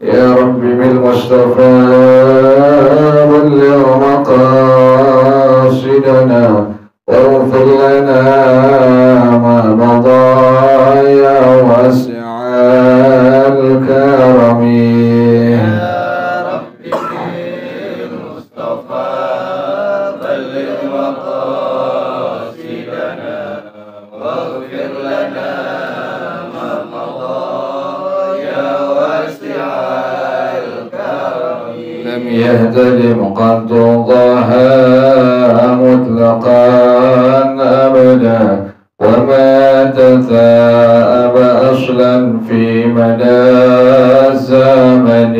يا رب بالمصطفى بلغ مقاصدنا واغفر لنا ما مضى يا واسع الكرم. يهتدم قد ضاها مطلقا أبدا وما تثاءب أصلا في مدى الزمن.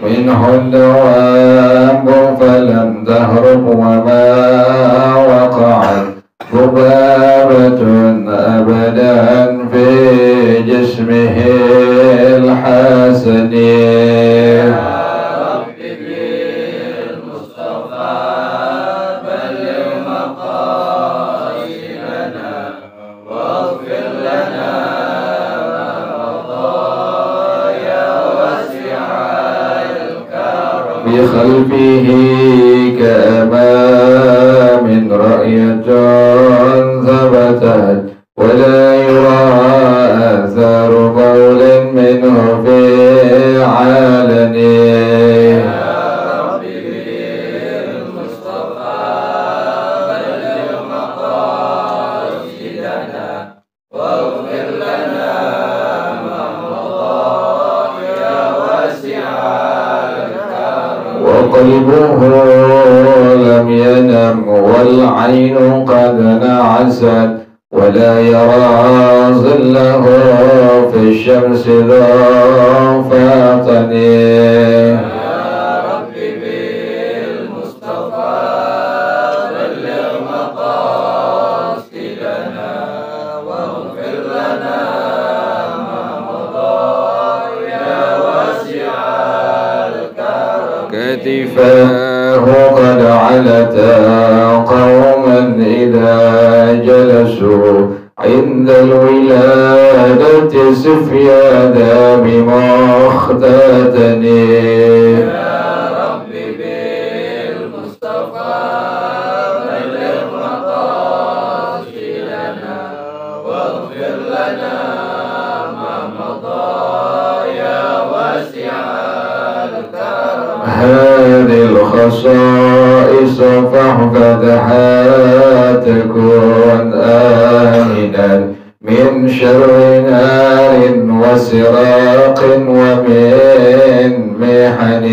منه الدواب فلم تهرب وما وقعت ذبابة أبدا في جسمه الحسن. بخلفه كأمام رأية ثبتت ولا يرى آثار قول منه في علنه. قلبه لم ينم والعين قد نعست ولا يرى ظله في الشمس ذا فاطن. كتفاه قد علتا قوما إذا جلسوا عند الولادة سفيادا بمختتن. هذه الخصائص فاحفظها تكون آمنا من شر نار وسراق ومن محن.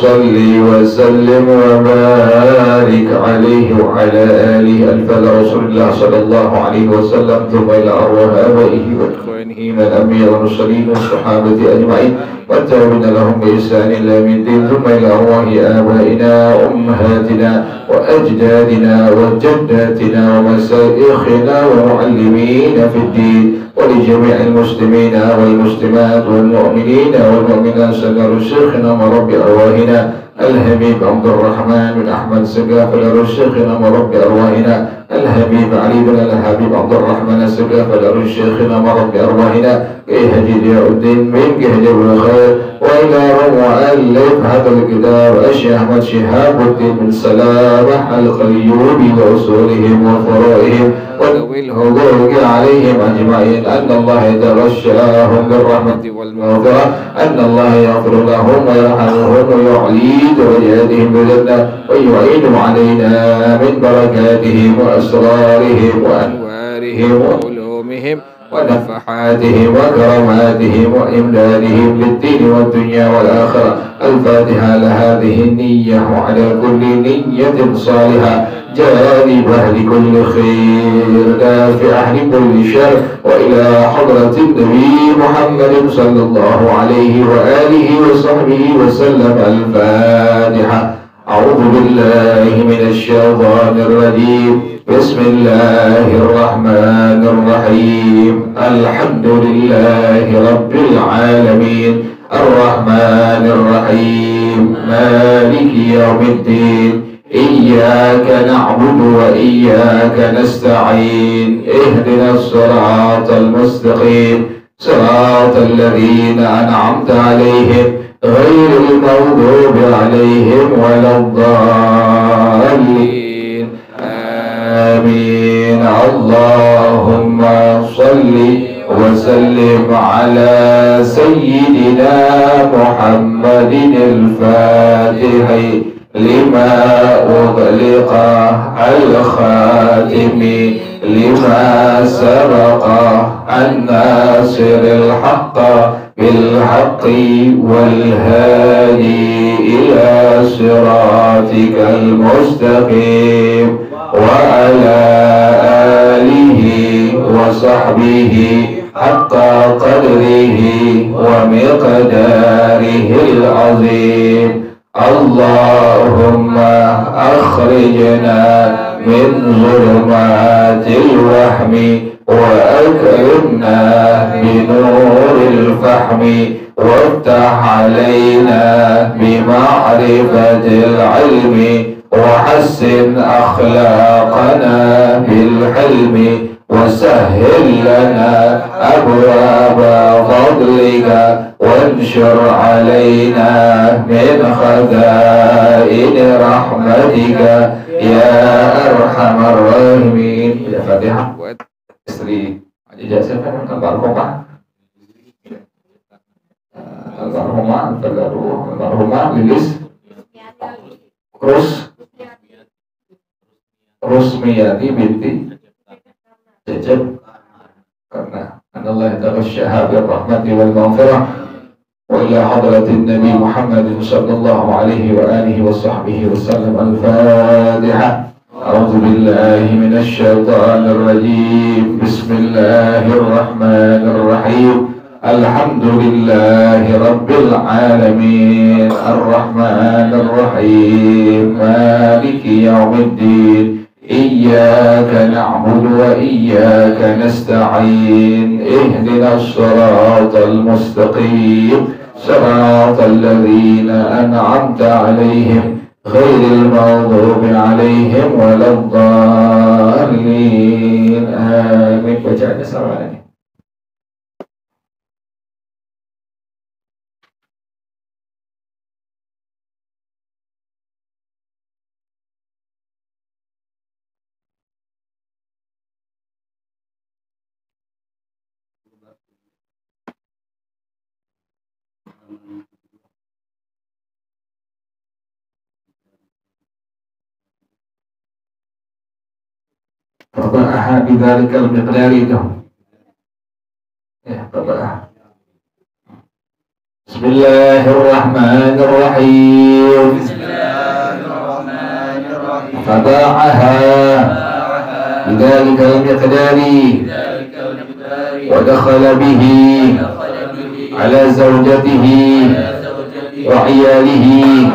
صل وسلم وبارك عليه وعلى آله ألفاظ رسول الله صلى الله عليه وسلم ثم إلى أرواح آبائه وإخوانه من الأنبياء والمرسلين والصحابة أجمعين والتابعين لهم بإحسان إلى يوم الدين ثم إلى أرواح آبائنا وأمهاتنا وأجدادنا وجداتنا ومشايخنا ومعلمين في الدين ولجميع المسلمين والمسلمات والمؤمنين والمؤمنات سنر شيخنا ورب أرواحنا الحبيب عبد الرحمن بن أحمد سقاف لرشيخنا ورب أرواحنا الحبيب علي بن الحبيب عبد الرحمن السقاف لرشيخنا ورب أرواحنا كيهجد يا الدين من كهجد الخير وإلى مؤلف هذا الكتاب الشيخ أحمد شهاب الدين بن سلامة القليوبي وأصولهم وفروعهم وذوي الحقوق عليهم أجمعين أن الله يتغشاهم بالرحمة والمغفرة أن الله يغفر لهم ويرحمهم ويعلي درجاتهم بالجنة ويعين علينا من بركاتهم وأسرارهم وأنوارهم وعلومهم ونفحاتهم وكراماتهم وإمدادهم للدين والدنيا والآخرة. الفاتحة لهذه النية وعلى كل نية صالحة جانبه لكل خير دافعه لكل شر. وإلى حضرة النبي محمد صلى الله عليه وآله وصحبه وسلم. الفاتحة. أعوذ بالله من الشيطان الرجيم. بسم الله الرحمن الرحيم. الحمد لله رب العالمين الرحمن الرحيم مالك يوم الدين. إياك نعبد وإياك نستعين. اهدنا الصراط المستقيم صراط الذين أنعمت عليهم غير المغضوب عليهم ولا الضالين. آمين. اللهم صل وسلم على سيدنا محمد الفاتح لما أغلق الخاتم لما سبق الناصر الحق بالحق والهادي إلى صراطك المستقيم وعلى آله وصحبه حق قدره ومقداره العظيم. اللهم أخرجنا من ظلمات الوهم وأكرمنا بنور الفهم وافتح علينا بمعرفة العلم وحسن أخلاقنا بالحلم وسهل لنا أبواب فضلك وانشر علينا من خزائن رحمتك يا أرحم الراحمين. Al-Fatihah buat istri Haji siapa? Almarhumah Lilis Rusmiyati binti Cecep karena Allah taghasyaha birrahmati wal maghfirah. Wa ila hadratin Nabi Muhammad sallallahu alaihi wa alihi wa sahbihi wa sallam. Al-Fatihah. A'udzu billahi minasy syaithanir rajim. Bismillahir rahmanir rahim. Alhamdulillahi rabbil alamin arrahmanir rahim maliki yaumiddin. إياك نعبد وإياك نستعين اهدنا الصراط المستقيم صراط الذين أنعمت عليهم غير المغضوب عليهم ولا الضالين. آمين. Bacaan salamnya. Baba'aha bidzalikal miqdari itu. Ya, baba'aha. Bismillahirrahmanirrahim. Bismillahirrahmanirrahim. Baba'aha bidzalikal miqdari wa dakhala bihi ala zawjatihi wa iyalihi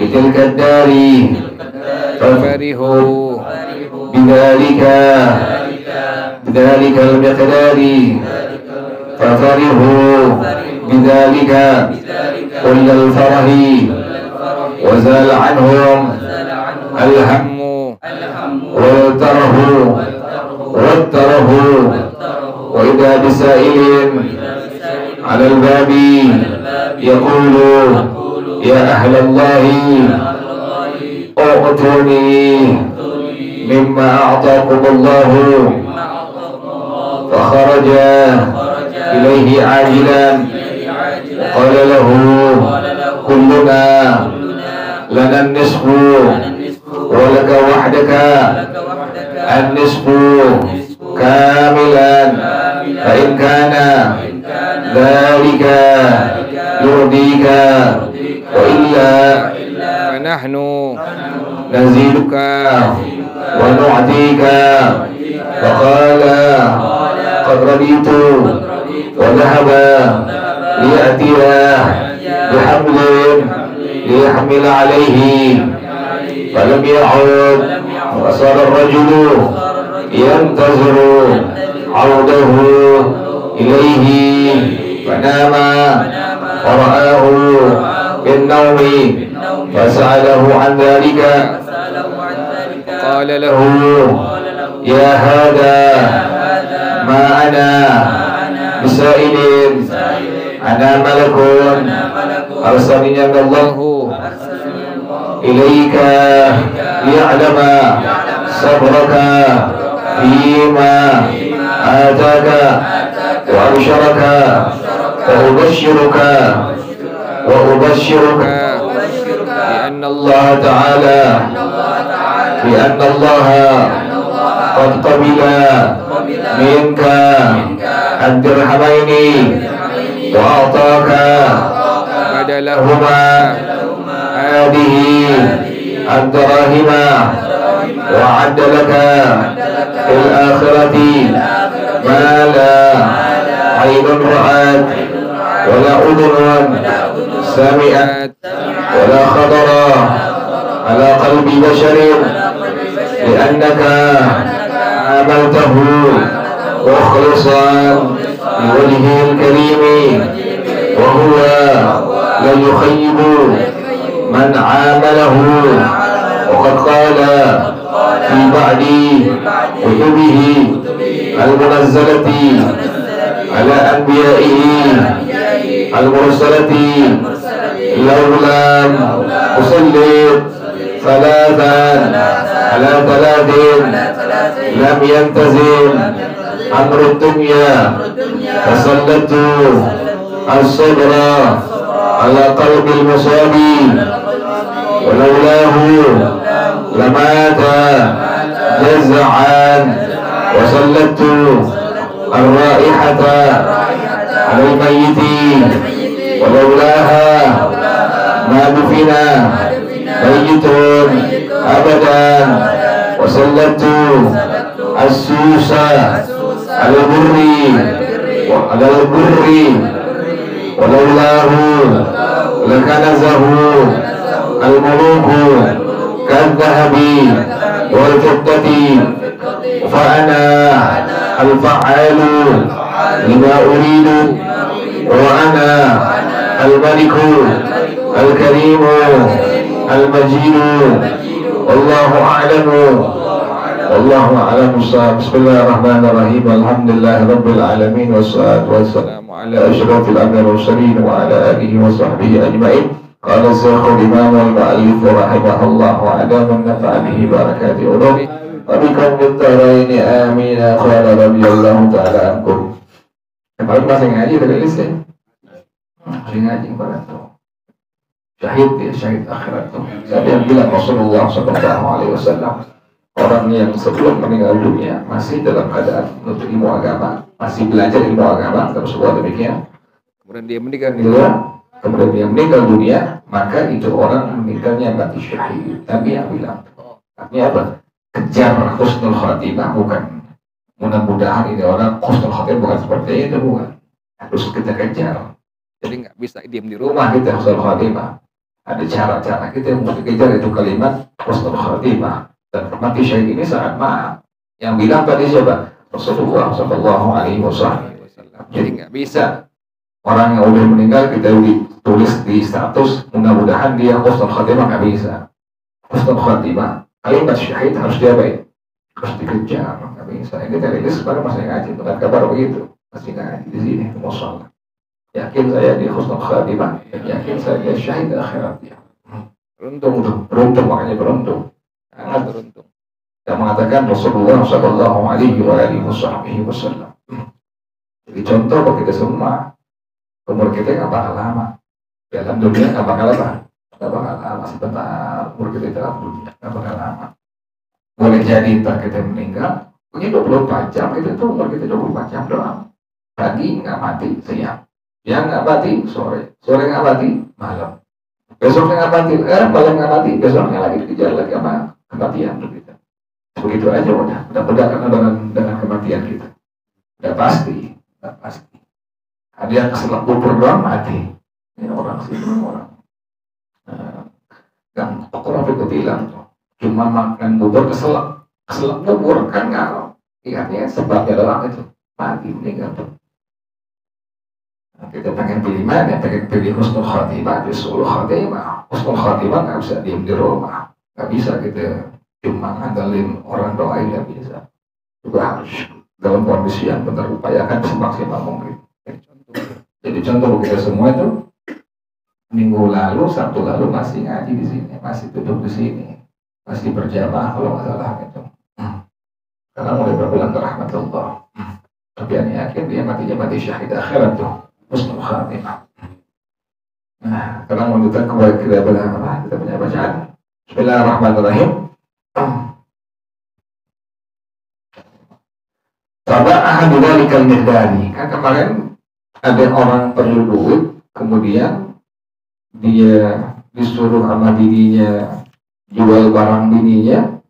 bitilka ad-dari fafarihu بذلك المقدار ففرحوا بذلك كل الفرح وزال عنهم الهم والتره وإذا بسائل على الباب يقول يا أهل الله أعطوني مما أعطاكم الله فخرج إليه عاجلا قال له كلنا لنا النصف ولك وحدك النصف كاملا ذلك يرضيك وإلا فنحن نزيدك ونعطيك. فقال قد رضيت، وذهب ليأتي بحمل ليحمل عليه، فلم يعد، وصار الرجل ينتظر عوده إليه، فنام ورآه بالنوم، فسأله عن ذلك، قال له يا هذا ما أنا بسائل، أنا ملك أرسلني الله إليك ليعلم صبرك فيما آتاك، وأبشرك وأبشرك بأن الله تعالى بأن الله قد قبل منك الدرهمين وأعطاك بدلهما هذه الدراهم، وأعد لك في الآخرة ما لا عين رأت ولا أذن سمعت ولا خطر على قلب بشر، لأنك عاملته مخلصا لوجهه الكريم، وهو لا يخيب من عامله. وقد قال في بعض كتبه المنزلة على أنبيائه المرسلة لولا أسلط ثلاثا على ثلاث لم ينتزل أمر الدنيا، فسلطت الصبر على قلب المصاب، ولولاه لمات جزعا، وسلطت الرائحة على الميت، ولولاها ما دفن ميت أبدا، وسلطت السوس على البر ولولاه لكنزه الملوك كالذهب والفضة، فأنا الفعال لما أريد، وأنا الملك الكريم المجيد. والله أعلم والله أعلم. بسم الله الرحمن الرحيم. الحمد لله رب العالمين، والصلاة والسلام على أشرف الأنبياء والمرسلين وعلى آله وصحبه أجمعين. قال الشيخ الإمام المؤلف رحمه الله وعلم النفع به بركات علومه وبكم بالدارين آمين. قال رضي الله تعالى عنكم. Kemarin masih ngaji dari listnya, masih ngaji kemarin tuh. Syahid ya, syahid akhirat tuh. Siapa yang bilang Rasulullah SAW, orang yang sebelum meninggal dunia masih dalam keadaan menuntut ilmu agama, masih belajar ilmu agama, Rasulullah demikian. Kemudian dia meninggal dunia, kemudian dia meninggal dunia, maka itu orang meninggalnya mati syahid. Nabi yang bilang, artinya apa? Kejar husnul khatimah, bukan mudah-mudahan ini orang husnul khatimah, bukan seperti itu, bukan. Harus kita kejar. Jadi nggak bisa diam di rumah kita husnul khatimah. Ada cara-cara kita yang mesti kejar, itu kalimat husnul khatimah. Dan mati syahid ini sangat mahal. Yang bilang tadi siapa? Rasulullah SAW. Jadi nggak bisa orang yang udah meninggal kita tulis di status mudah-mudahan dia husnul khatimah, nggak bisa. Husnul khatimah, kalimat syahid harus diapain? Harus dikejar, nggak bisa. Ini dari sekarang masih ngaji, bukan kabar begitu. Masih ngaji di sini, masalah. Yakin saya di husnul khatimah, yakin saya dia syahid akhirat dia. Beruntung, makanya beruntung. Sangat beruntung. Yang mengatakan Rasulullah SAW. Jadi contoh bagi kita semua, umur kita nggak bakal lama. Dalam dunia nggak bakal apa? Nggak bakal lama, sebentar umur kita dalam dunia nggak bakal lama. Boleh jadi entah kita meninggal, punya 24 jam, kita itu umur kita 24 jam doang. Pagi nggak mati, siang. Yang nggak mati sore nggak mati malam, besoknya nggak mati, malam nggak mati, besoknya lagi dikejar lagi sama kematian begitu. Begitu aja udah berdekatan dengan kematian kita. Udah pasti. Ada yang keselak bubur doang mati. Ini orang sih orang. Yang orang itu bilang tuh, cuma makan bubur keselak bubur kan nggak. Ingatnya sebabnya doang itu mati meninggal tuh. Kita pengen pilih mana? Pengen pilih husnul khatimah, husnul khatimah. Husnul khatimah nggak bisa diem di rumah, nggak bisa kita cuma ngandelin orang doain, nggak bisa. Juga harus dalam kondisi yang benar, upayakan semaksimal mungkin. Jadi contoh kita semua itu minggu lalu, Sabtu lalu masih ngaji di sini, masih duduk di sini, masih berjamaah kalau nggak salah gitu. Karena mulai berpulang ke rahmat Allah. Tapi yang yakin dia mati syahid akhirat tuh. Husnul khatimah. Nah, karena menunjukkan kepada kita punya bacaan. Bismillahirrahmanirrahim. Taba'ah bidalikal mirdani. Kan kemarin ada orang perlu duit, kemudian dia disuruh sama bininya jual barang bininya,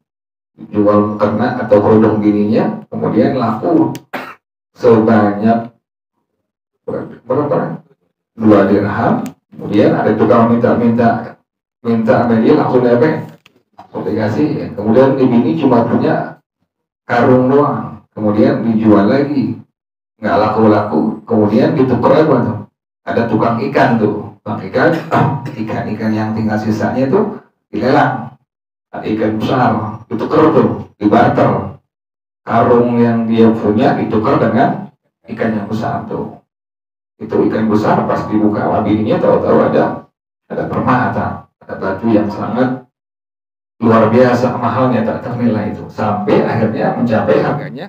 jual mukena atau kerudung bininya, kemudian laku sebanyak berapa? 2 dirham. Kemudian ada tukang minta sama dia, langsung dikasih. Kemudian di bini cuma punya karung doang, kemudian dijual lagi, nggak laku. Kemudian ditukar apa tuh? Ada tukang ikan tuh, ikan yang tinggal sisanya tuh dilelang. Ada ikan besar, ditukar tuh, dibarter. Karung yang dia punya ditukar dengan ikan yang besar tuh. Itu ikan besar pas dibuka sama bininya, tahu-tahu ada permata, ada batu yang sangat luar biasa mahalnya, tak ternilai itu. Sampai akhirnya mencapai harganya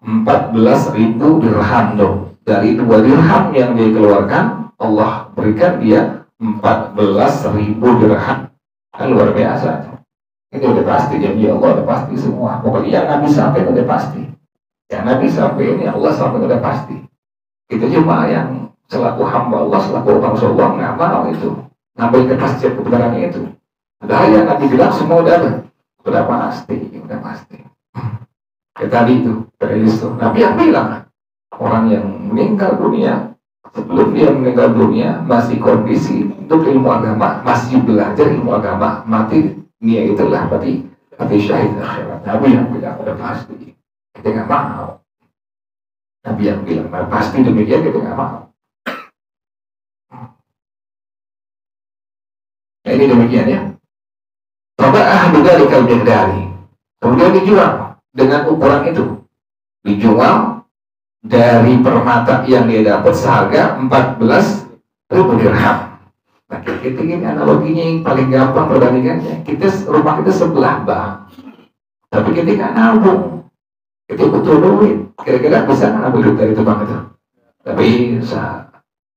14.000 dirham tuh. Dari 2 dirham yang dia keluarkan, Allah berikan dia 14.000 dirham. Kan luar biasa. Ini udah pasti janji Allah, udah pasti semua. Pokoknya yang Nabi sampai udah pasti. Yang Nabi sampai ini Allah sampai udah pasti. Itu cuma yang selaku hamba Allah, selaku bangsa Allah nggak mau itu ngambil kepastian kebenarannya itu. Padahal yang Nabi bilang semua udah pasti. Kayak tadi itu dari itu Nabi yang bilang, orang yang meninggal dunia, sebelum dia meninggal dunia masih kondisi untuk ilmu agama, masih belajar ilmu agama, mati dia itulah mati syahid akhirat. Nabi yang bilang udah pasti, kita nggak mau. Nabi yang bilang pasti demikian, kita nggak mau. Nah, ini demikian ya. Taba'ah bidalikal mirdani. Kemudian dijual dengan ukuran itu. Dijual dari permata yang dia dapat seharga 14.000 dirham. Nah, kita ini analoginya yang paling gampang perbandingannya. Rumah kita sebelah bank, tapi kita nggak nabung. Kita butuh duit. Kira-kira bisa nggak nabung duit dari itu bank itu? Tapi bisa.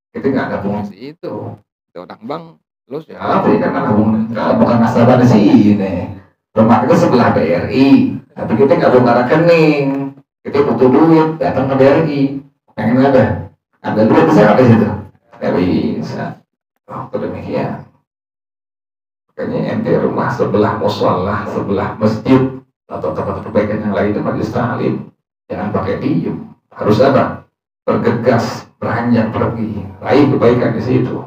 Kita nggak nabung itu. Itu orang bank. Terus ya, tapi kan nabung, bukan nasabah di sini. Rumah kita sebelah BRI, tapi kita nggak buka rekening. Kita butuh duit, datang ke BRI. Pengen ada duit bisa nggak di situ? Nggak bisa. Oh, demikian. Makanya ente rumah sebelah musola, sebelah masjid atau tempat kebaikan yang lain, majelis ta'lim, jangan pakai diem. Harus apa? Bergegas, beranjak pergi, raih kebaikan di situ.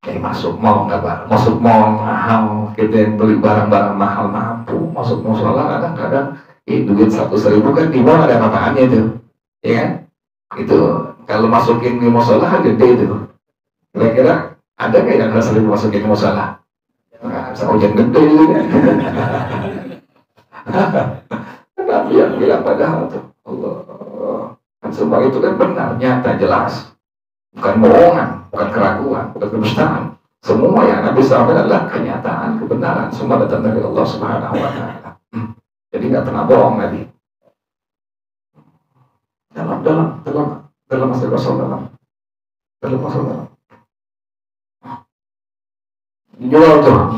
Kayak masuk mall nggak bang? Masuk mall mahal, kita yang beli barang-barang mahal mampu. Masuk musola kadang-kadang duit 100.000 kan di mall ada apa-apaannya tuh, ya kan? Itu kalau masukin di musola kan gede itu. Kira-kira ada nggak yang 100.000 masukin di musola? Nah, hujan gede itu kan. Nabi yang bilang padahal tuh Allah, kan semua itu kan benar, nyata, jelas. Bukan bohongan, bukan keraguan, bukan kedustaan. Semua yang Nabi sampaikan adalah kenyataan, kebenaran. Semua datang dari Allah Subhanahu wa Ta'ala. Jadi nggak pernah bohong Nabi. Dalam masa Rasul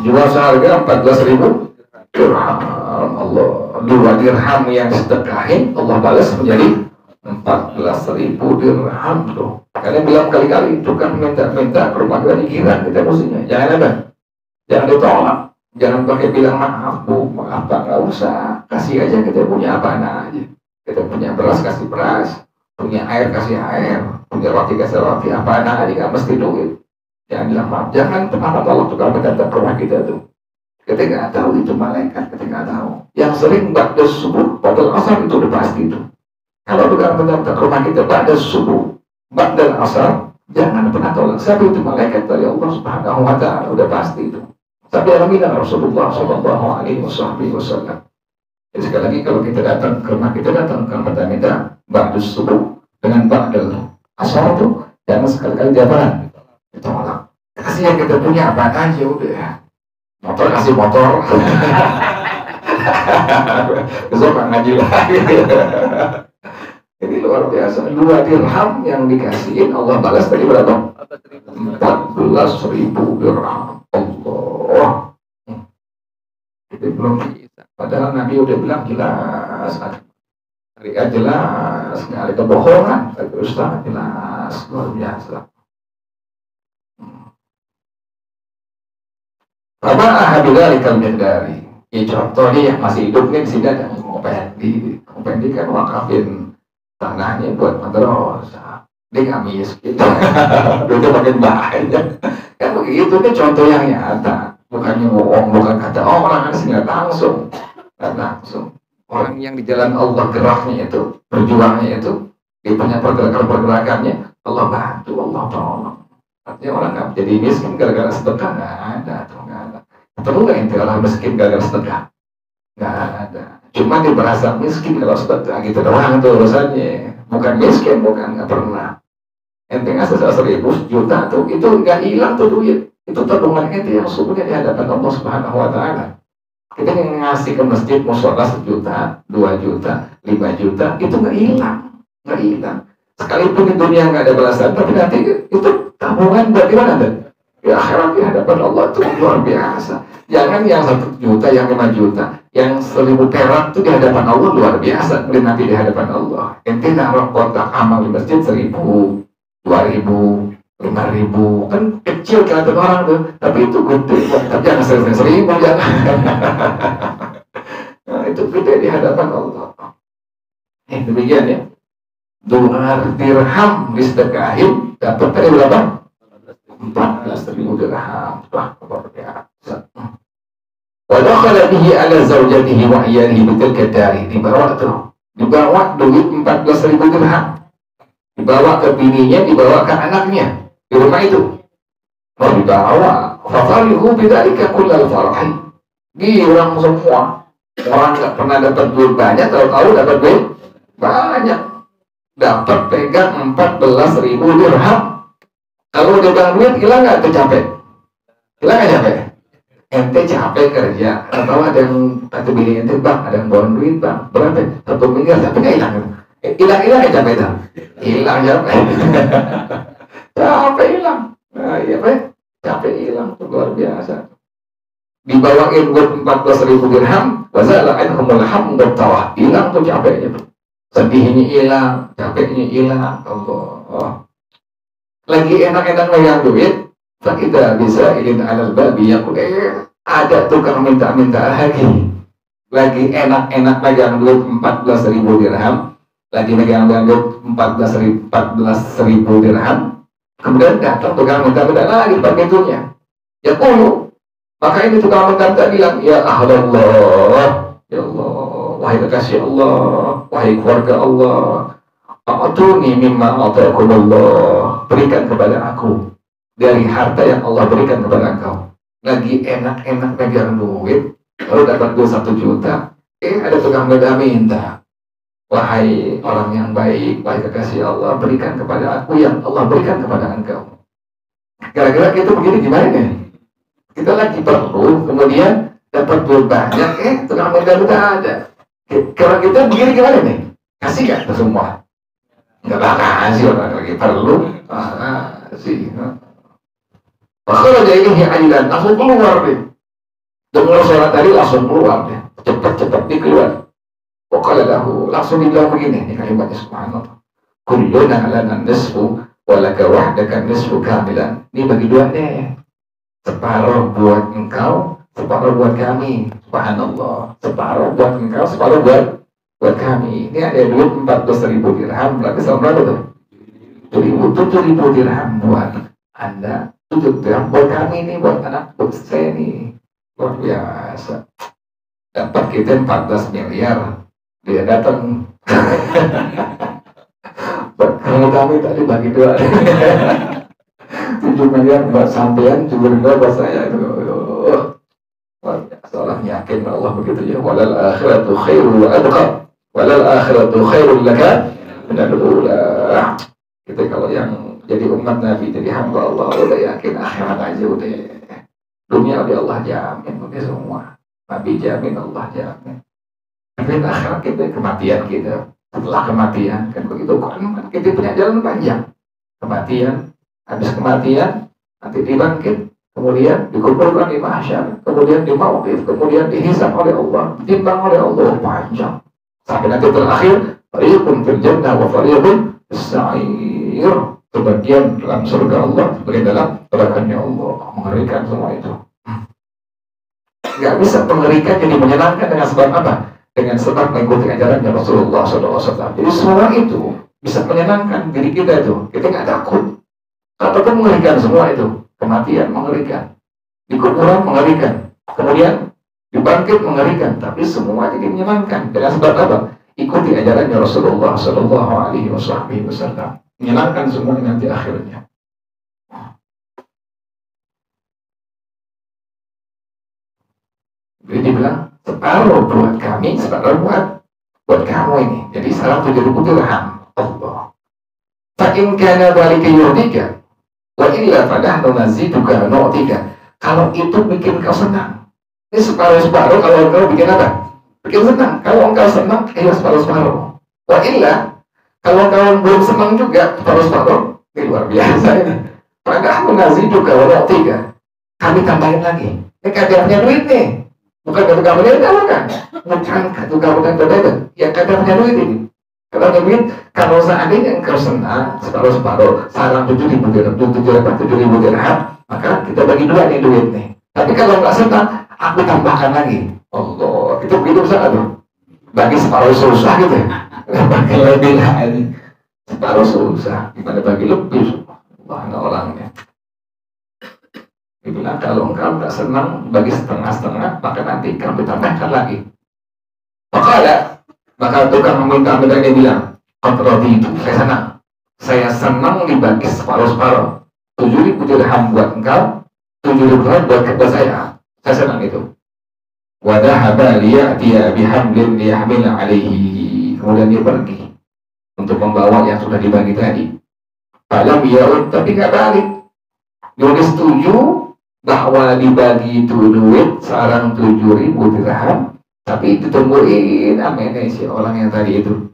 jual seharga 14.000 dirham. Allah, 2 dirham yang sedekahin Allah balas menjadi 14.000 dirham tuh. Kalian bilang kali-kali itu kan minta ke rumah kita dikiran kita mestinya. Jangan ada, jangan ditolak, jangan pakai bilang maaf bu, maaf pak, nggak usah. Kasih aja kita punya apa aja. Kita punya beras kasih beras, punya air kasih air, punya roti kasih roti, apa aja nggak mesti duit. Jangan bilang maaf, jangan pernah tolak tuh kalau datang ke rumah kita tuh. Kita nggak tahu itu malaikat, kita nggak tahu. Yang sering ba'da subuh, ba'da asar itu udah pasti itu. Kalau tukang datang ke rumah kita ba'da subuh, ba'da asar, jangan pernah tolak. Siapa itu malaikat dari Allah Subhanahu Wa Taala, udah pasti itu. Sabda Rasulullah Rasulullah Sallallahu Alaihi Wasallam. Jadi sekali lagi kalau kita datang ke rumah kita datang ke minta ba'da subuh dengan ba'da asar itu, jangan sekali-kali diapakan ditolak. Kasih yang kita punya apa aja udah. Motor kasih motor. Besok nggak ngaji lagi. Ini luar biasa. 2 dirham yang dikasihin Allah balas tadi berapa? 14.000 dirham. Allah. Itu belum bisa. Padahal Nabi udah bilang jelas. Syariat jelas. Nggak ada kebohongan. Kata Ustaz jelas. Luar biasa. Apa ahadilah ikan dari? Ya contohnya yang masih hidup nih di sini ada Mupendi kan wakafin tanahnya buat madrasah. Dia nggak miskin, dia makin banyak. Kan begitu nih contoh yang nyata, bukannya bohong, bukan kata orang asing, nggak langsung. Orang yang di jalan Allah geraknya itu, berjuangnya itu, dia punya pergerakannya, Allah bantu, Allah tolong. Artinya orang nggak jadi miskin gara-gara sedekah, nggak ada, nggak ada. Perlu nggak inti orang miskin gara-gara sedekah? Nggak ada. Cuma dia merasa miskin kalau sedekah gitu doang tuh urusannya. Bukan miskin, bukan, nggak pernah. Ente ngasih 1.000 juta tuh, itu nggak hilang tuh duit. Itu tabungan ente yang sungguhnya di hadapan Allah Subhanahu Wa Taala. Kita yang ngasih ke masjid musola 1 juta, 2 juta, 5 juta, itu nggak hilang, nggak hilang. Sekalipun di dunia nggak ada balasan, tapi nanti itu tabungan bagaimana tuh? Ya akhirat di hadapan Allah itu luar biasa. Jangan yang 1 juta, yang 5 juta, yang 1.000 perak itu di hadapan Allah luar biasa. Kemudian nanti di hadapan Allah. Ente naruh kotak amal di masjid 1.000, 2.000, 5.000, kan kecil kelihatan orang tuh, tapi itu gede. Tapi jangan 1.000 jangan. Nah, itu gede di hadapan Allah. Demikian ya. 2 dirham disedekahin dapat tadi berapa? 14.000 dirham. Wah, luar biasa. Wa dakhala bihi ala zawjatihi wa iyalihi bitilka dari. Dibawa duit 14.000 dirham. Dibawa ke bininya, dibawa ke anaknya di rumah itu. Mau dibawa. Fafarihu bidzalika kullal farahi. Girang semua. Orang nggak pernah dapat duit banyak, tahu-tahu dapat duit banyak. Dapat pegang 14.000 dirham. Kalau udah bang duit hilang nggak? Capek? Hilang nggak capek? Ente capek kerja. Atau ada yang kata bini ente, bang ada yang bawa duit bang berapa? 1 miliar, tapi nggak hilang. Hilang ya capek dah. Hilang capek. Capek hilang. Nah iya pak, capek hilang tuh luar biasa. Dibawain buat 14.000 dirham, wazala anhumul hamd tawah. Hilang tuh capeknya tuh. Sedihnya hilang, capeknya hilang. Allah. Lagi enak-enak megang duit, tidak bisa ingin alal babi yang ada tukang minta-minta lagi. Lagi enak-enak megang duit 14.000 dirham, lagi megang duit 14.000 dirham, kemudian datang tukang minta-minta lagi begitunya. Ya puluh. Maka ini tukang minta-minta bilang, ya Allah, ya Allah. Wahai kekasih Allah, wahai keluarga Allah, a'tuni mimma ataakumullah, berikan kepada aku dari harta yang Allah berikan kepada engkau. Lagi enak-enak pegang duit, lalu dapat duit 1 juta, ada tukang minta. Wahai orang yang baik, wahai kekasih Allah, berikan kepada aku yang Allah berikan kepada engkau. Gara-gara kita begini gimana nih? Kita lagi perlu, kemudian dapat duit banyak, tukang minta ada. Kalau kita begini gimana nih? Kasih gak ke semua? Nggak bakal kasih, orang lagi perlu. Kasih. Kalau jadi ini ajilan, langsung keluar deh. Dengar suara tadi langsung keluar deh. Cepat-cepat dikeluar. Pokoknya lahu, langsung dibilang begini, ini kalimatnya subhanallah. Kulluna lana nisfu walaka wahdaka nisfu kamilan. Ini bagi dua deh. Separuh buat engkau, separuh buat kami. Subhanallah. Separuh buat engkau, separuh buat kami. Ini ada duit 14.000 dirham. Berarti sama berapa tuh? 7.000 dirham buat Anda. 7 dirham buat kami ini, buat anak buat saya ini. Luar biasa. Dapat kita 14 miliar. Dia datang. Kalau kami tadi bagi dua. 7 miliar buat sampean, 7 miliar buat saya itu. Seorang yakin Allah begitu ya. Walal akhiratu khairu wa abqa. Walal akhiratu khairu laka minal ula. Kita kalau yang jadi umat Nabi, jadi hamba Allah, udah yakin akhirat aja udah. Dunia udah Allah jamin udah semua. Nabi jamin, Allah jamin. Tapi akhirat kita, kematian kita. Setelah kematian, kan begitu kan kita punya jalan panjang. Kematian, habis kematian, nanti dibangkit, kemudian dikumpulkan di mahsyar, kemudian di mauqif, kemudian dihisab oleh Allah, ditimbang oleh Allah, panjang. Sampai nanti terakhir, fariqun fil jannah wa fariqun fis sa'ir. Sebagian dalam surga Allah, sebagian dalam nerakanya Allah. Mengerikan semua itu. Gak bisa mengerikan jadi menyenangkan dengan sebab apa? Dengan sebab mengikuti ajarannya Rasulullah SAW. Jadi semua itu bisa menyenangkan diri kita itu. Kita nggak takut. Ataupun mengerikan semua itu. Kematian mengerikan. Di kuburan mengerikan. Kemudian dibangkit mengerikan. Tapi semua jadi menyenangkan. Dengan sebab apa? Ikuti ajarannya Rasulullah SAW. Menyenangkan semua nanti akhirnya. Jadi dibilang separuh buat kami, separuh buat kamu ini. Jadi 107.000 dirham. Allah. Fa'in kana dzalika yurdika wa illa fadahnu naziduka nu'tika. Kalau itu bikin kau senang. Ini separuh-separuh, kalau engkau bikin apa? Bikin senang. Kalau engkau senang, ayo separuh-separuh. Wa illa, kalau engkau belum senang juga, separuh-separuh. Ini luar biasa ini. Fadahnu naziduka wa nu'tika. Kami tambahin lagi. Ini kadarnya duit nih. Bukan kartu kamu ini bukan kartu kamu yang berbeda. Yang kadarnya duit ini. Kalau duit, kalau seandainya engkau senang separuh-separuh, sarang 7.000 dirham, maka kita bagi dua nih duit nih. Tapi kalau nggak senang, aku tambahkan lagi. Allah, itu begitu besar tuh. Bagi separuh susah gitu. Bagi lebih lagi. Separuh susah. Gimana bagi lebih? Mana orangnya? Dibilang kalau engkau nggak senang bagi setengah-setengah, maka nanti kami tambahkan lagi. Maka tukang meminta dia bilang, kontrol itu, saya senang dibagi separuh-separuh. 7.000 dirham buat engkau, 7.000 dirham buat saya senang itu. Wadahaba liya'tiya bihamlin liyahmil alaihi. Kemudian dia pergi untuk membawa yang sudah dibagi tadi. Falam ya'ud, tapi nggak balik. Dia setuju bahwa dibagi itu duit sarang 7.000 dirham, tapi ditungguin amanah si orang yang tadi itu.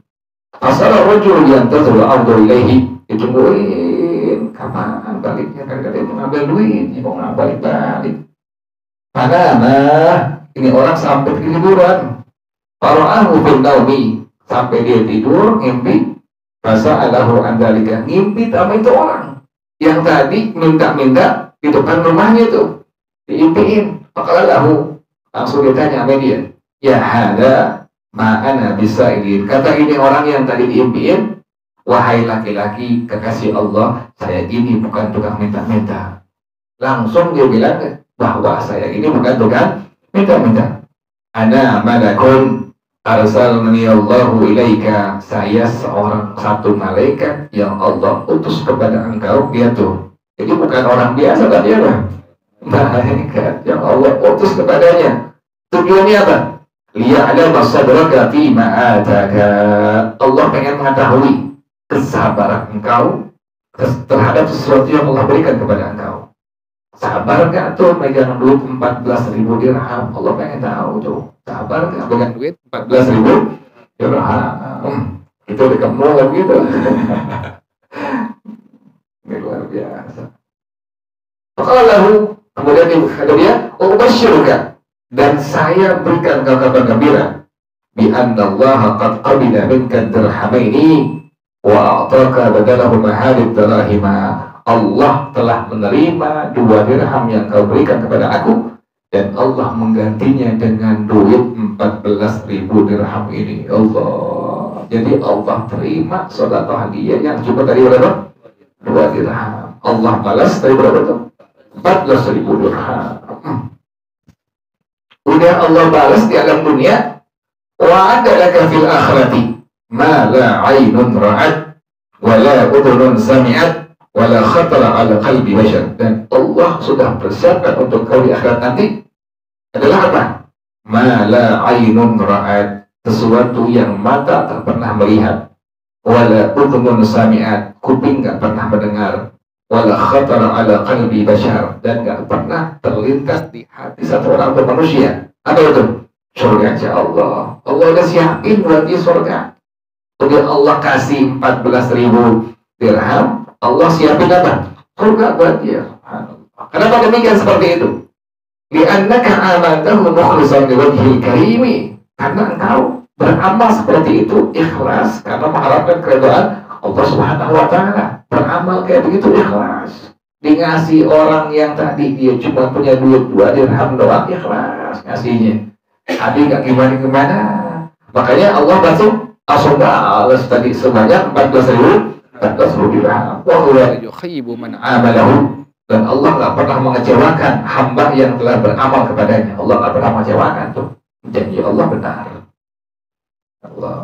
Asal rajul yang tazul ardu ilaihi, ditungguin kapan baliknya, kadang-kadang mau ngambil duit, mau ngambil balik. Mana ini orang sampai ketiduran. Fara'ahu fil naumi, sampai dia tidur ngimpi. Fasa'alahu an dzalika, ngimpi sama itu orang yang tadi minta-minta di depan rumahnya itu diimpiin. Maka lahu, langsung ditanya sama dia, ya hada ma'ana bisa ini. Kata ini orang yang tadi diimpiin, wahai laki-laki kekasih Allah, saya ini bukan tukang minta-minta. Langsung dia bilang bahwa saya ini bukan tukang minta-minta. Ana malakun arsalani Allahu ilaika. Saya satu malaikat yang Allah utus kepada engkau. Dia tuh, jadi bukan orang biasa kan dia lah. Malaikat yang Allah utus kepadanya. Tujuannya apa? Liya'lama sadraka fima ataka. Allah pengen mengetahui kesabaran engkau terhadap sesuatu yang Allah berikan kepada engkau. Sabar gak tuh megang duit 14.000 dirham? Allah pengen tahu tuh. Sabar gak megang duit 14.000 dirham? Itu udah kemul gitu. Ini luar biasa. Faqalahu, kemudian kata dia, ubasyiruka, dan saya berikan kau kabar gembira, bi anna Allah qad qabila minka dirhamaini, wa a'taka badalahu mahalid darahima. Allah telah menerima 2 dirham yang kau berikan kepada aku, dan Allah menggantinya dengan duit 14.000 dirham ini. Allah. Jadi Allah terima sedekah dia yang cuma dari berapa? 2 dirham. Allah balas dari berapa tuh? 14.000 dirham. Udah Allah balas di alam dunia. Wa adalaka fil akhirati ma la 'ainun ra'at wa la udhunun sami'at wa la khatara 'ala qalbi bashar. Dan Allah sudah persiapkan untuk kau di akhirat nanti adalah apa? Ma la 'ainun ra'at, sesuatu yang mata tak pernah melihat, wa la udhunun sami'at, kuping tak pernah mendengar, wa la khatara 'ala qalbi bashar, dan gak pernah terlintas di hati satu orang manusia. Apa itu? Surga Allah. Allah udah siapin buat dia surga. Udah Allah kasih 14.000 dirham, Allah siapin apa? Surga buat dia. Kenapa demikian seperti itu? Li'annaka amantahu mukhlishan liwajhil karimi. Karena engkau beramal seperti itu ikhlas karena mengharapkan keridhaan Allah Subhanahu wa taala. Beramal kayak begitu ikhlas. Dikasih orang yang tadi dia cuma punya duit 2 dirham doang, ikhlas ngasihnya. Tadi gak gimana-gimana. Makanya Allah langsung balas tadi sebanyak 14.000 dirham. Wa huwa yukhayyibu man amalahu. Dan Allah gak pernah mengecewakan hamba yang telah beramal kepadanya. Allah gak pernah mengecewakan tuh. Janji Allah benar. Allah.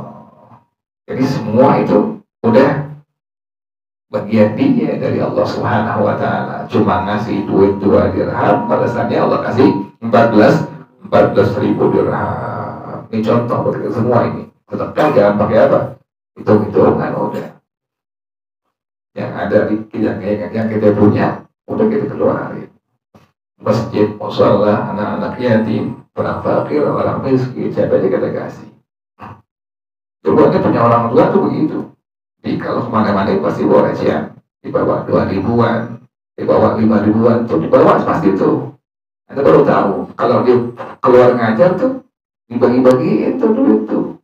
Jadi semua itu udah bagian dia dari Allah Subhanahu wa taala. Cuma ngasih duit 2 dirham, balasannya Allah kasih 14.000 dirham. Ini contoh bagi semua ini. Tetap jangan pakai apa? Hitung-hitungan udah. Yang ada di yang kita punya udah kita keluarin. Masjid, mushola, anak-anak yatim, orang fakir, orang miskin, siapa aja kita kasih. Coba kita punya orang tua tuh begitu. Jadi kalau kemana-mana pasti bawa recehan, dibawa 2 ribuan, dibawa 5 ribuan, tuh dibawa pasti tuh. Anda baru tahu kalau dia keluar ngajar tuh dibagi-bagiin tuh duit tuh.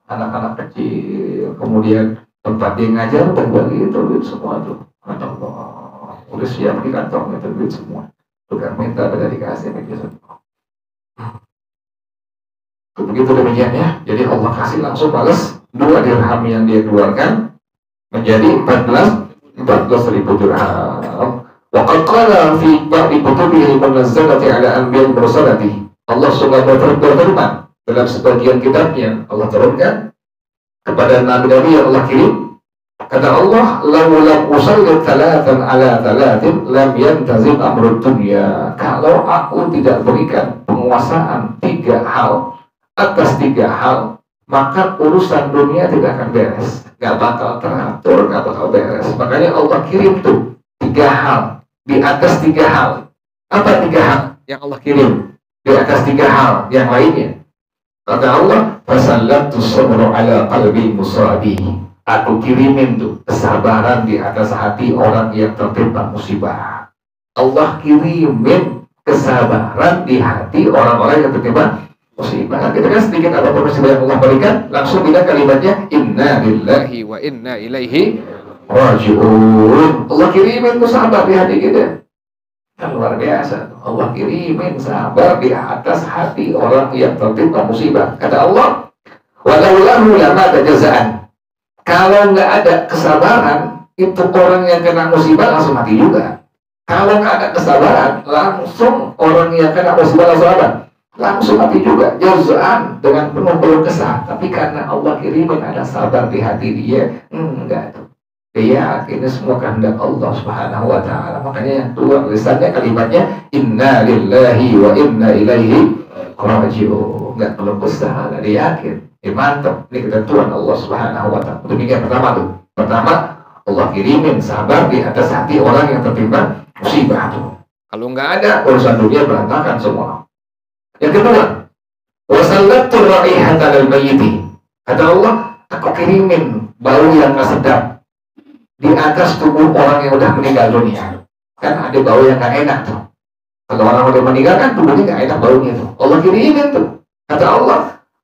Anak-anak kecil, kemudian tempat dia ngajar bagi-bagiin tuh duit semua tuh. Allah, udah siap di kantongnya tuh duit semua. Tukang minta pada dikasih begitu semua. Begitu demikian ya. Jadi Allah kasih langsung balas 2 dirham yang dia keluarkan menjadi 14.000 dirham. Wa qad qala fi ba'di kutubihi munazzalati ala anbiya'i mursalati. Allah Subhanahu wa ta'ala berfirman dalam sebagian kitabnya, Allah turunkan kepada nabi-nabi yang Allah kirim. Kata Allah, "Law lam usallit 3 ala 3 lam yantazim amrud dunya." Kalau aku tidak berikan penguasaan 3 hal atas 3 hal, maka urusan dunia tidak akan beres, gak bakal teratur, gak bakal beres. Makanya Allah kirim tuh 3 hal di atas 3 hal. Apa 3 hal yang Allah kirim di atas 3 hal yang lainnya? Kata Allah, "Fasallatu sabru ala qalbi musabi." Aku kirimin tuh kesabaran di atas hati orang yang tertimpa musibah. Allah kirimin kesabaran di hati orang-orang yang tertimpa musibah. Kita kan sedikit apapun musibah yang Allah berikan, langsung kita kalimatnya inna lillahi wa inna ilaihi raji'un. Allah kirimin tuh sabar di hati kita. Kan luar biasa. Allah kirimin sabar di atas hati orang yang tertimpa musibah. Kata Allah, walaulahu lama ada jazaan. Kalau nggak ada kesabaran, itu orang yang kena musibah langsung mati juga. Kalau nggak ada kesabaran, langsung orang yang kena musibah langsung apa? Langsung mati juga. Jazaan dengan penuh kesah. Tapi karena Allah kirimin ada sabar di hati dia, enggak tuh. Dia ini semua kehendak Allah Subhanahu wa ta'ala. Makanya yang keluar lisannya kalimatnya inna lillahi wa inna ilaihi raji'un. Enggak perlu usaha, dia yakin. Mantap, ini ketentuan Allah Subhanahu wa ta'ala. Demikian pertama tuh. Pertama, Allah kirimin sabar di atas hati orang yang tertimpa musibah tuh. Kalau enggak ada, urusan dunia berantakan semua. Yang kedua, wasallatur raihata lil mayyiti. Kata Allah, aku kirimin bau yang gak sedap di atas tubuh orang yang udah meninggal dunia. Kan ada bau yang gak enak tuh. Kalau orang udah meninggal kan tubuhnya gak enak baunya tuh. Allah kirimin tuh. Kata Allah,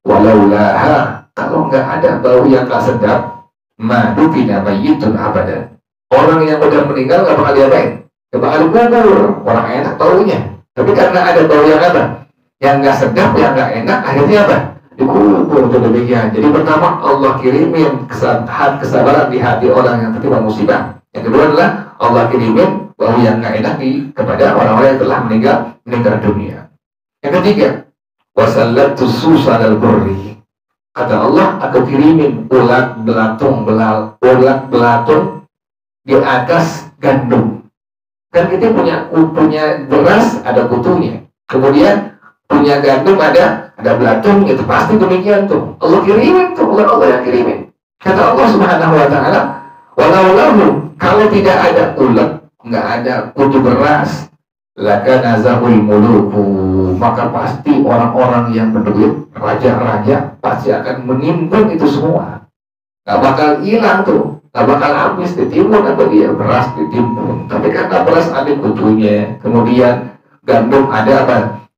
walaulaha, kalau nggak ada bau yang gak sedap, ma dufina mayyitun abadan. Orang yang udah meninggal nggak bakal diapain? Nggak bakal dikubur. Orang enak taunya. Tapi karena ada bau yang apa? Yang nggak sedap, yang nggak enak, akhirnya apa? Dikubur. Itu demikian. Jadi pertama Allah kirimin kesabaran di hati orang yang tertimpa musibah. Yang kedua adalah Allah kirimin bau yang nggak enak kepada orang-orang yang telah meninggal dunia. Yang ketiga, wasallatu susanal burri. Kata Allah, aku kirimin ulat belatung di atas gandum. Kan kita punya beras ada kutunya. Kemudian punya gandum ada belatung, itu pasti demikian tuh. Allah kirimin tuh, Allah yang kirimin. Kata Allah Subhanahu wa taala, walau kalau tidak ada ulat, nggak ada kutu beras, lakana zahul muluku, maka pasti orang-orang yang berduit, raja-raja pasti akan menimbun itu semua. Nggak bakal hilang tuh, nggak bakal habis, ditimbun apa dia, beras ditimbun. Tapi karena beras ada kutunya, kemudian gandum ada apa?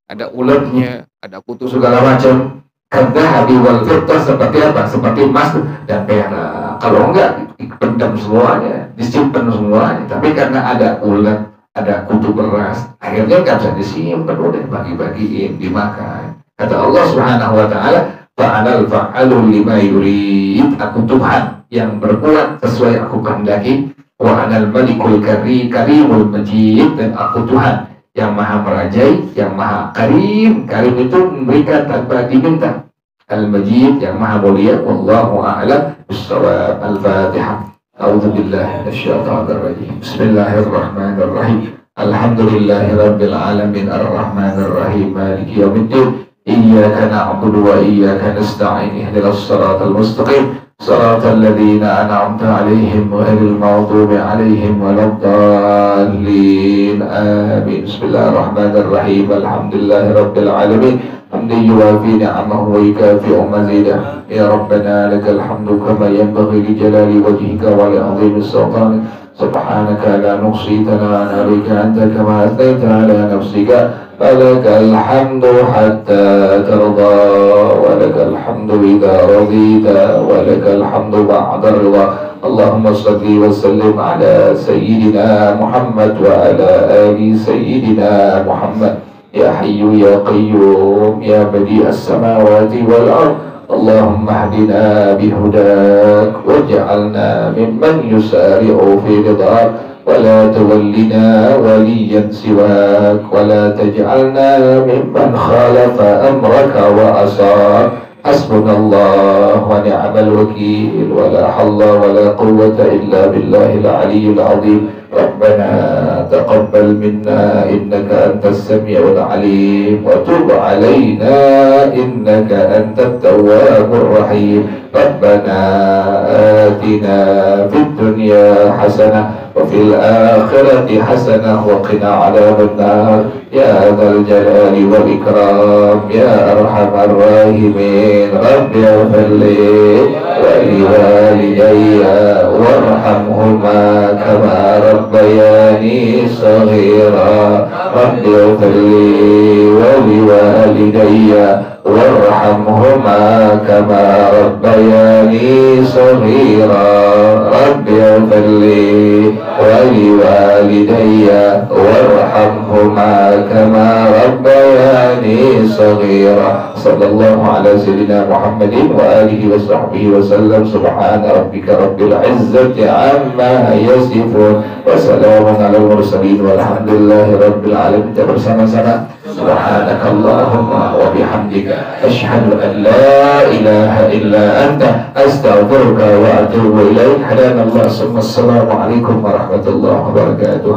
Ada ulatnya, ada kutu segala macam. Karena habi wal fitah seperti apa? Seperti emas dan perak. Kalau enggak, dipendam semuanya, disimpan semuanya. Tapi karena ada ulat, ada kutu beras, akhirnya nggak bisa disimpan, udah bagi-bagiin, dimakan. Kata Allah Subhanahu wa taala, fa'alal fa'alul lima yurid, aku Tuhan yang berbuat sesuai aku kehendaki, wa anal malikul karimul majid, dan aku Tuhan yang maha merajai, yang maha karim. Karim itu memberikan tanpa diminta. Al-Majid yang maha mulia. Wallahu a'lam bissawab. Al-Fatihah. A'udzu billahi minasyaitonir rajim. Bismillahirrahmanirrahim. Alhamdulillahi rabbil alamin arrahmanir rahim maliki yaumiddin. Iyyaka na'budu wa iyyaka nasta'in. Ihdinas siratal mustaqim. Siratal ladzina an'amta 'alaihim ghairil maghdubi 'alaihim waladdallin. Amin. Bismillahirrahmanirrahim. Alhamdulillahi rabbil alamin. Hamdan yuwafi ni'amahu wa yukafi'u mazidah. Ya Rabbana lakal hamdu kama yanbaghi li jalali wajhika wa li 'azimi sultanik. Subhanaka la nuhsi thana'an 'alaika anta kama athnayta 'ala nafsika. فلك الحمد حتى ترضى ولك الحمد إذا رضيت ولك الحمد بعد الرضا. اللهم صل وسلم على سيدنا محمد وعلى آل سيدنا محمد. يا حي يا قيوم يا بديع السماوات والأرض. اللهم اهدنا بهداك واجعلنا ممن يسارع في رضاك ولا تولنا وليا سواك ولا تجعلنا ممن خالف أمرك وعصاك. حسبنا الله ونعم الوكيل ولا حول ولا قوة إلا بالله العلي العظيم. ربنا تقبل منا إنك أنت السميع العليم وتب علينا إنك أنت التواب الرحيم. ربنا آتنا في الدنيا حسنة وفي الآخرة حسنة وقنا عذاب النار يا ذا الجلال والإكرام يا أرحم الراحمين. رب اغفر لي ولوالدي وارحمهما كما ربياني صغيرا. رب اغفر لي ولوالدي وارحمهما كما ربياني صغيرا. رب اغفر لي ولوالدي وارحمهما كما ربياني صغيرا. صلى الله على سيدنا محمد وآله وصحبه وسلم. سبحان ربك رب العزة عما يصفون وسلام على المرسلين والحمد لله رب العالمين. bersama-sama سبحانك اللهم وبحمدك أشهد أن لا إله إلا أنت أستغفرك وأتوب إليك. حدانا الله ثم السلام عليكم ورحمة الله وبركاته.